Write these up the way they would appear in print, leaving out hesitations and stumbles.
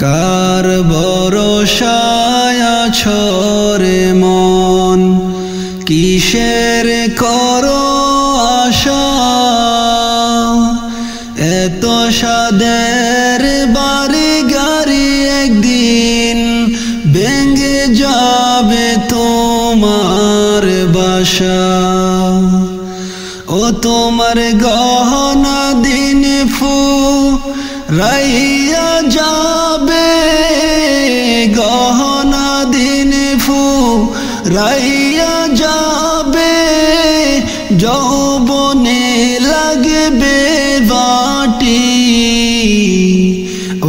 কার ভরসায় আছো রে মন, কিসের করো আশা? এত সাদের বাড়ি গাড়ি একদিন ভেঙে যাবে তোমার বাসা। ও তোমার গহনা দিন ফুরাইয়া যাবে, গহনা দিন ফুরাইয়া যাবে, যৌবনে লাগবে বাটি।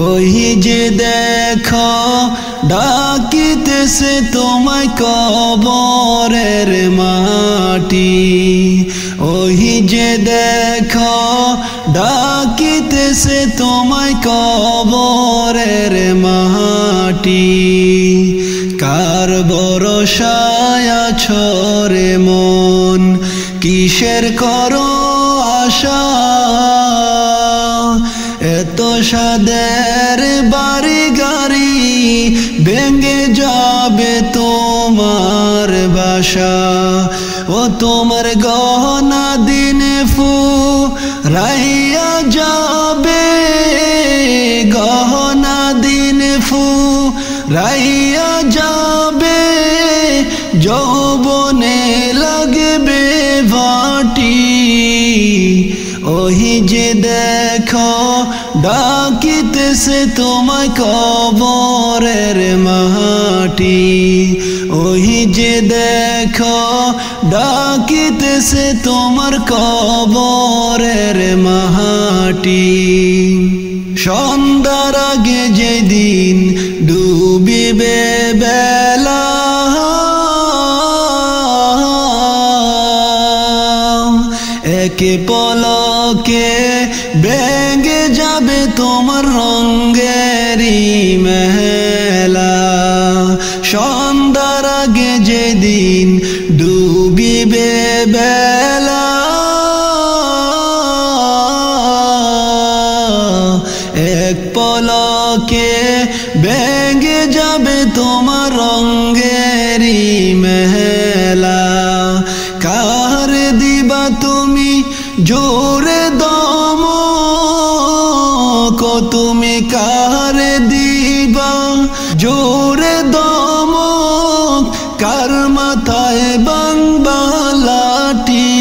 ওই যে দেখো ডাকিতেছে তোমায় কবরের মাটি, ওই যে দেখো ডাকিতেছে তোমায় কবরের মাটি। কার ভরসায় আছো রে মন, কিসের করো আশা? এত সাদের বাড়ি গাড়ি ভেঙে যাবে তোমার বাসা। ও তোমার গহনা দিন ফুরাইয়া যাবে, গহনা দিন ফুরাইয়া যাবে, যৌবনে লাগবে বাটি। ওই যে দেখো ডাকিতেছে তোমায় কবরের মাটি, ওই যে দেখো ডাকিতেছে তোমার কবরের মাটি। সন্ধ্যার আগে যেদিন ডুবিবে বেলা, একে পলকে ভেঙে যাবে তোমার রঙেরি মেলা। সন্ধ্যার আগে যেদিন ডুবিবে বেলা, এক পলকে ভেঙে যাবে তোমার রঙেরি মেলা। কার দিবা তুমি জোরে দম, তুমি কার দিবা জোরে দম, কার মাথায় বাংবা লাঠি?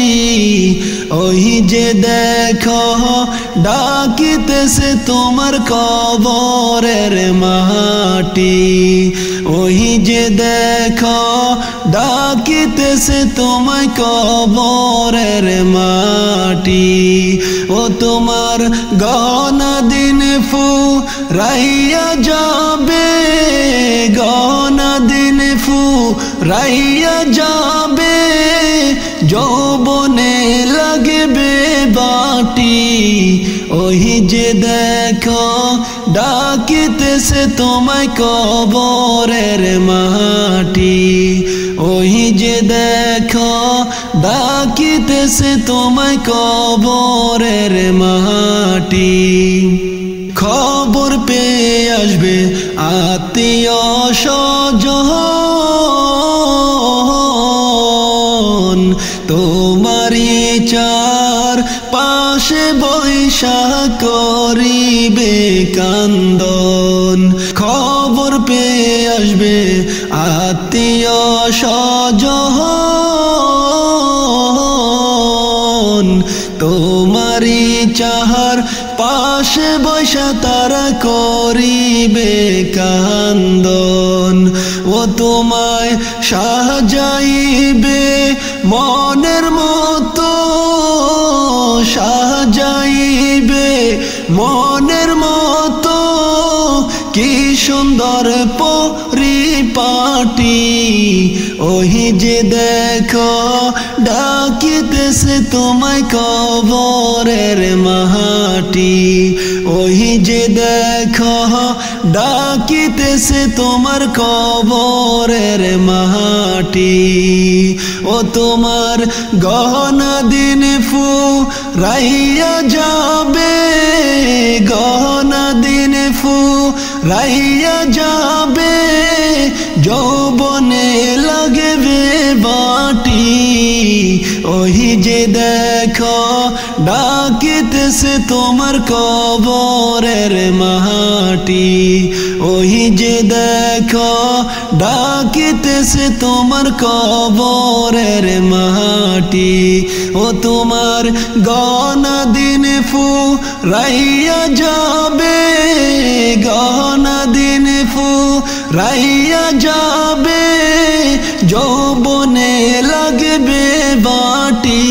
ওই যে দেখো ডাকিতেছে তোমার কবরের মাটি, ওই যে দেখো ডাকিতেছে তোমায় কবরের মাটি। ও তোমার গহনা দিন ফুরাইয়া যাবে, গহনা দিন ফুরাইয়া যাবে, যৌবনে লাগবে বাটি। ওই যে দেখো ডাকিতেছে তোমায় কবরের মাটি, ওই যে দেখো ডাকিতেছে তোমায় কবরের মাটি। খবর পেয়ে আসবে আত্মীয় স্বজন, তোমারই চার পাশে বৈশা করিবে কান্দন। খবর পেয়ে আসবে আত্মীয় স্বজন, তোমারই চাহার পাশে বৈশা তারা করিবে কান্দন। ও তোমায় সাজাইবে মনের মতো, সাজাইবে মনের মতো, কি সুন্দর পরিপাটি। ওই যে দেখো ডাকিতেছে তোমায় কবরের মাটি, ওই যে দেখো ডাকিতেছে তোমার কবরের মাটি ও তোমার গহনা দিন ফুরাইয়া যাবে গহনা দিন ফুরাইয়া যাবে যৌবনে লাগবে বাটি ওই যে দেখো ডাকিতেছে তোমার কবরের মাটি ওই যে দেখো ডাকিতেছে তোমার কবরের মাটি ও তোমার গহনা দিন ফুরাইয়া যাবে গহনা দিন ফুরাইয়া যাবে যৌবনে লাগবে বাটি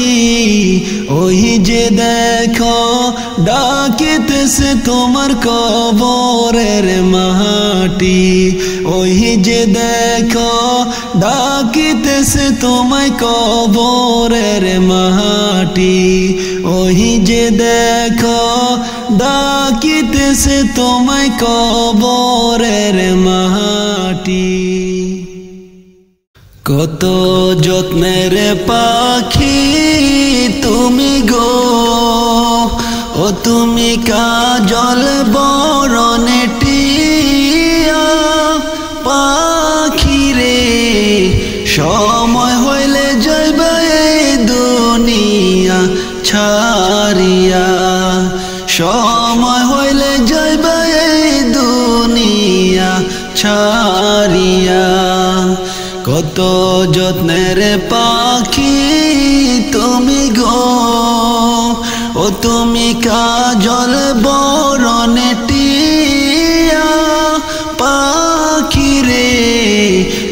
ওই যে দেখো ডাকিতেছে তোমার কবরের মাটি ওই যে দেখো ডাকিতেছে তোমায় কবরের মাটি ওই যে দেখো ডাকিতেছে তোমায় কবরের মাটি কত যত্নের পাখি তুমি গো ও তুমি কাজল বরণে টিয়া পাখি রে সময় হইলে যাইবে এই দুনিয়া ছাড়িয়া সময় হইলে যাইবে এই দুনিয়া ছাড়িয়া কত যত্নের পাখি তুমি গো ও তুমি কাজল বরণে টিয়া পাখি রে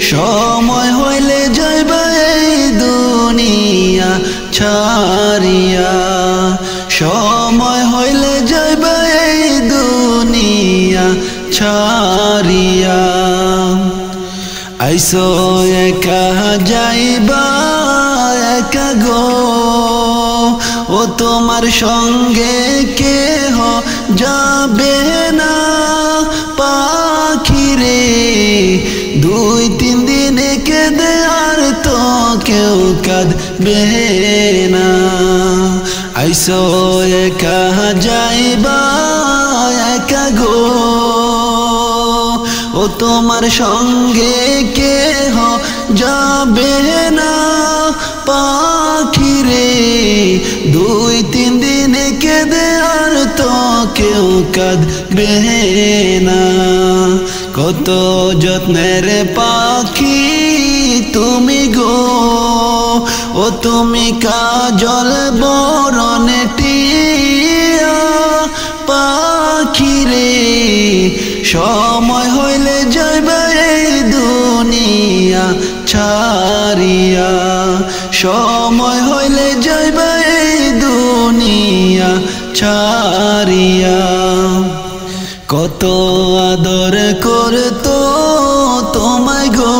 সময় হইলে যাইবে এই দুনিয়া ছাড়িয়া সময় হইলে যাইবে এই দুনিয়া ছাড়িয়া আইসো একা যাইবা একা গো ও তোমার সঙ্গে কেহ যাবে না পাখি রে দুই তিন দিনে কেঁদে আর তো কেউ কাঁদবে না আইসো একা যাইবা একা গো ও তোমার সঙ্গে কেহ যাবে না পাখি রে দুই তিন দিনে কেঁদে আর তো কেউ কাঁদবে না কত যত্নের পাখি তুমি গো ও তুমি কাজল বরণে টিয়া পাখি রে সময় হইলে যাইবে এই দুনিয়া ছাড়িয়া সময় হইলে যাইবে এই দুনিয়া ছাড়িয়া কত আদর করতো তোমায় গো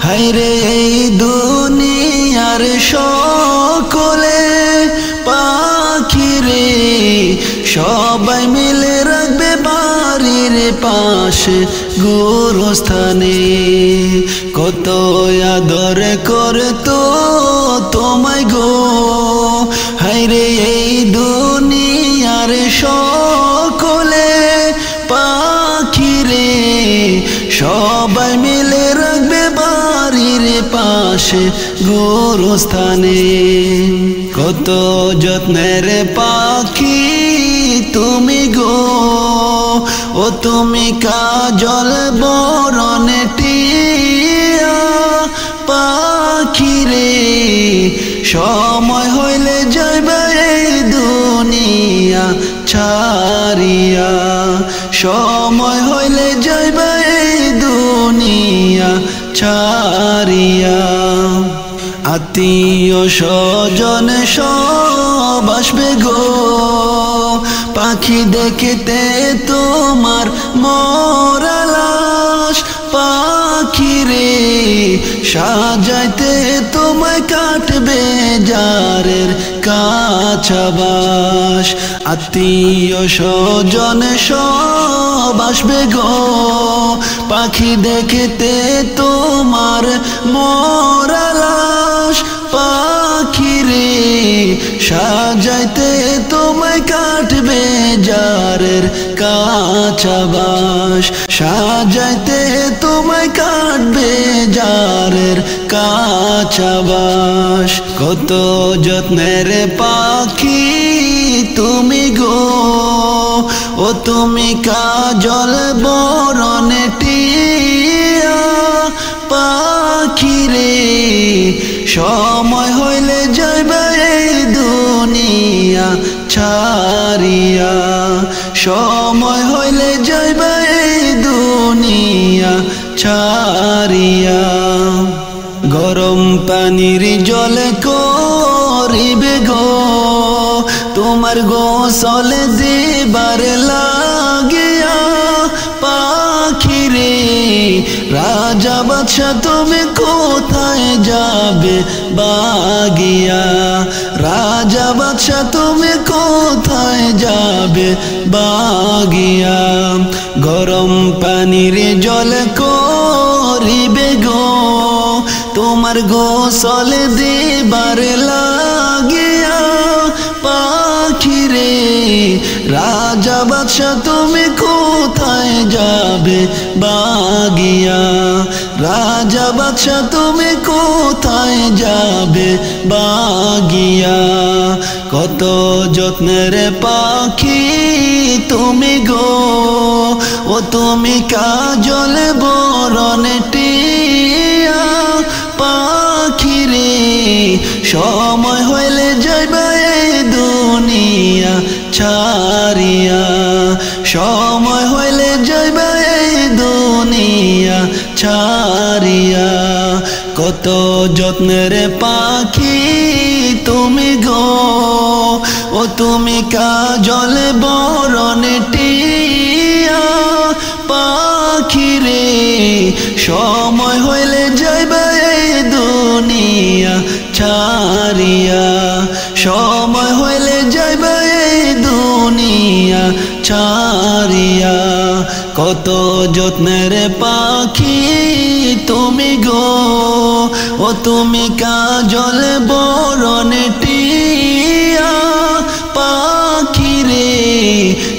হায়রে এই দুনিয়ার সকলে পাখি রে সবাই মিলে রাখবে বাড়ির পাশে গোরস্থানে কত আদর করতো তোমায় গো হায়রে এই দুনিয়ার সকলে পাখি রে সবাই মিলে রাখবে বাড়ির পাশে গোরস্থানে কত যত্নের পাখি তুমি গো ও তুমি কাজল বরণে টিয়া পাখি রে সময় হইলে যাইবে এই দুনিয়া ছাড়িয়া সময় হইলে যাইবে এই দুনিয়া ছাড়িয়া আত্মীয় স্বজন সব আসবে গো পাখি দেখতে তোমার মরা লাশ পাখি রে সাজাইতে তোমায় কাটবে জারের কাছাবাস আত্মীয় স্বজন সব আসবে গো পাখি দেখতে তোমার মরা লাশ পাখি রে সাজাইতে তোমায় কাটবে জারের কাছাবাস সাজাইতে তোমায় কাটবে জারের কাছাবাস কত যত্নের পাখি তুমি গো ও তুমি কাজল বরণে টিয়া পাখি রে সময় হইলে যাইবে এই দুনিয়া ছাড়িয়া সময় হইলে যাইবে এই দুনিয়া ছাড়িয়া গরম পানির জলে করিবে গো তোমার গোসল দিবার লাগিয়া পাখি রে রাজা বাদশা তুমি কোথায় যাবে বাগিয়া রাজা বাদশা তুমি কোথায় যাবে বাগিয়া গরম পানির জল করিবে গো তোমার গোসল দিবার লাগিয়া পাখি রে রাজা বাদশা তুমি কোথায় যাবে বাগিয়া রাজা বাদশা তুমি কোথায় যাবে বাগিয়া কত যত্নের পাখি তুমি গো ও তুমি কাজল বরণে টিয়া পাখি রে সময় হইলে যাইবে এই দুনিয়া ছাড়িয়া সময় হইলে যাইবে এই দুনিয়া ছাড়িয়া কত যত্নের পাখি তুমি গো ও তুমি কাজল বরণে টিয়া পাখি রে সময় হইলে যাইবে এই দুনিয়া ছাড়িয়া সময় হইলে যাইবে এই দুনিয়া ছাড়িয়া কত যত্নের পাখি তুমি গো ও তুমি কাজল বরণে টিয়া পাখি রে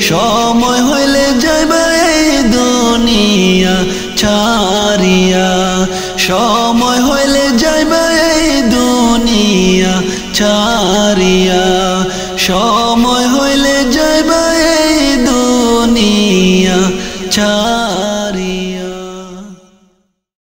সময় হইলে যাইবে এই দুনিয়া ছাড়িয়া সময় হইলে যাইবে এই দুনিয়া ছাড়িয়া